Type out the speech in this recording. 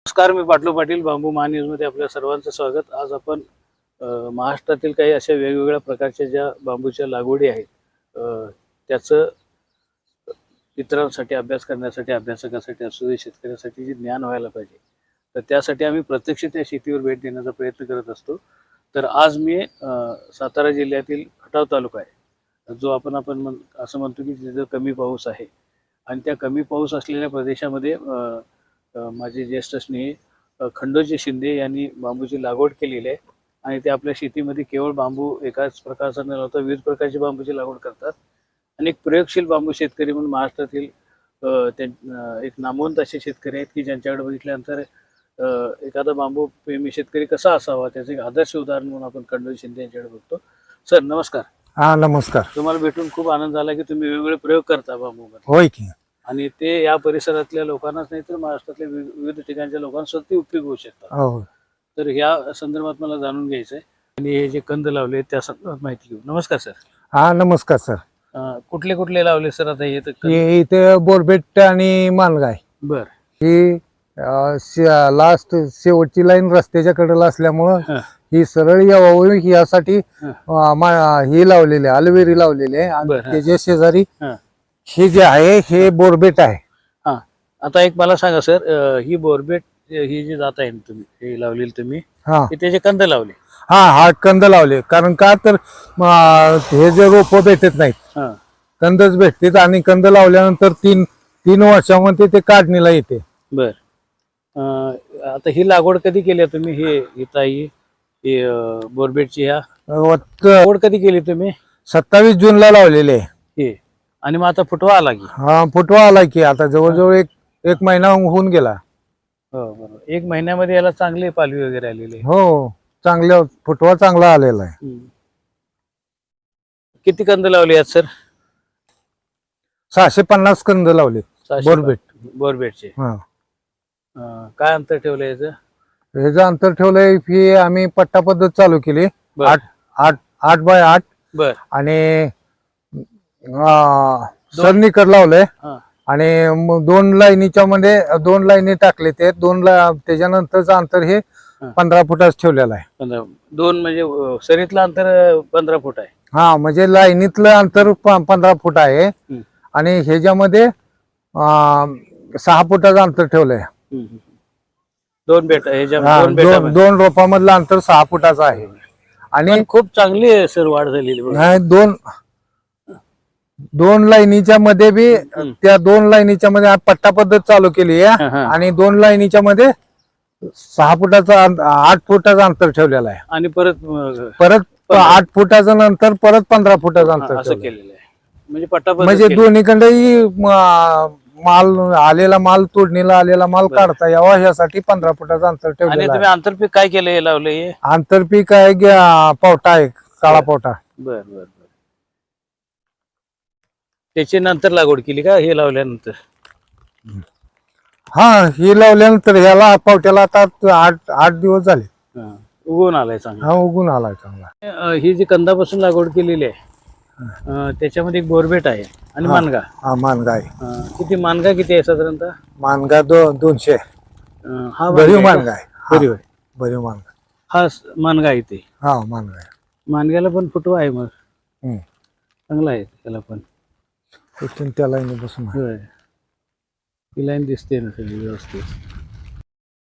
नमस्कार, मी पाटलो पाटील. बांबू महान्यूजमध्ये आपल्या सर्वांचं स्वागत. आज आपण महाराष्ट्रातील काही अशा वेगवेगळ्या प्रकारच्या ज्या बांबूच्या लागवडी आहेत त्याचं इतरांसाठी अभ्यास करण्यासाठी, अभ्यासकांसाठी असू दे, शेतकऱ्यांसाठी जे ज्ञान व्हायला पाहिजे, तर त्यासाठी आम्ही प्रत्यक्ष त्या शेतीवर भेट देण्याचा प्रयत्न करत असतो. तर आज मी सातारा जिल्ह्यातील खटाव तालुका आहे, जो आपण असं म्हणतो की जिथं कमी पाऊस आहे, आणि त्या कमी पाऊस असलेल्या प्रदेशामध्ये माझे ज्येष्ठ स्नेही खंडोजी शिंदे यांनी बांबूची लागवड केलेली आहे. आणि ते आपल्या शेतीमध्ये केवळ बांबू एकाच प्रकारचा न लावता विविध प्रकारची बांबूची लागवड करतात. आणि एक प्रयोगशील बांबू शेतकरी म्हणून महाराष्ट्रातील एक नामवंत असे शेतकरी आहेत की ज्यांच्याकडे बघितल्यानंतर एखादा बांबू प्रेमी शेतकरी कसा असावा त्याचे एक आदर्श उदाहरण म्हणून आपण खंडोजी शिंदे यांच्याकडे बघतो. सर नमस्कार. हा नमस्कार. तुम्हाला भेटून खूप आनंद झाला की तुम्ही वेगवेगळे प्रयोग करता बांबूमध्ये. होय की. आणि ते या परिसरातल्या लोकांनाच नाही तर महाराष्ट्रातल्या विविध ठिकाणच्या लोकांसाठी ते उपयोग होऊ शकतात. हो. तर या संदर्भात मला जाणून घ्यायचं आहे आणि हे जे कंद लावले त्या संदर्भात माहिती घेऊ. नमस्कार सर. हा नमस्कार सर. कुठले कुठले लावले सर आता हे तर हे इथे बोरबेट आणि मानगाय. बर. ही लास्ट शेवटची लाईन रस्त्याच्या कडेला असल्यामुळं ही सरळ यावं यासाठी ही लावलेली आहे, अल्वेरी लावलेली आहे. आणि त्याच्या शेजारी हे जे आहे हे बोरबेट आहे. हा, आता एक मला सांगा सर, ही बोरबेट ही जी जात आहे तुम्ही हे लावलेली तुम्ही, त्याचे कंद लावले? हा कंद लावले. कारण का तर हे जे रोप भेटत नाहीत, कंदच भेटतात. आणि कंद लावल्यानंतर तीन वर्षामध्ये ते काढणीला येते. बर. आता ही लागवड कधी केली तुम्ही? ही बोरबेटची लागवड कधी केली तुम्ही? 27 जूनला लावलेले आहे. आणि मग आता फुटवा आला की? हा फुटवा आला की आता जवळजवळ एक महिना होऊन गेला. हो बरोबर. 1 महिन्यामध्ये याला चांगली पालवी वगैरे आलेली आहे. हो, चांगलं फुटवा चांगला आलेला आहे. किती कंद लावले आहेत सर? 650 कंद लावले बोरबेटचे. काय अंतर ठेवलं याचं? ह्याचं अंतर ठेवलंय की आम्ही पट्टा पद्धत चालू केली. 8 बाय 8. बर. आणि सरनिकर लावलंय. आणि 2 लाईनीच्या मध्ये 2 लाईनी टाकले ते त्याच्यानंतरचं अंतर हे 15 फुटाच ठेवलेलं आहे. 2 म्हणजे सरीतलं अंतर 15 फूट आहे. हा, म्हणजे लाईनीतलं अंतर 15 फूट आहे. आणि ह्याच्यामध्ये 6 फुटाचं अंतर ठेवलंय. 2 रोपामधलं अंतर 6 फुटाचं आहे. आणि खूप चांगली सर वाढ झालेली. नाही, 2 लाईनीच्या मध्ये बी त्या 2 लाईनीच्या मध्ये पट्टा पद्धत चालू केली आहे. आणि 2 लाईनीच्या मध्ये 6 फुटाचं 8 फुटाचं अंतर ठेवलेलं आहे. आणि परत 8 फुटाचं नंतर परत 15 फुटाचं अंतर असं केलेलं आहे. म्हणजे पट्टा म्हणजे दोन्हीकडे माल तोडणीला आलेला माल काढता यावा यासाठी 15 फुटाचं अंतर ठेवलेलं आहे. तुम्ही आंतरपीक काय केलं लावलंय? आंतरपीक आहे पावटा आहे, काळा पावटा. बर बर बर. त्याची नंतर लागवड केली का हे लावल्यानंतर? हा, ही लावल्यानंतर ह्याला पावट्याला आता 8 दिवस झाले. उगवून आलाय चांगला. हा, उगवून आलाय चांगला. ही जी कंदापासून लागवड केलेली आहे त्याच्यामध्ये एक बोरबेट आहे आणि मानगा. हा, मानगा आहे. किती मानगा किती आहे साधारणतः? मानगा 200. हा भरीव मानगा आहे. भरीव मानगा. हा मानगा आहे ते. हा, मानगा आहे. मानग्याला पण फुटवा आहे मग चांगला आहे त्याला पण. त्या लाईनी बसून ही लाईन दिसते ना सगळी व्यवस्थित.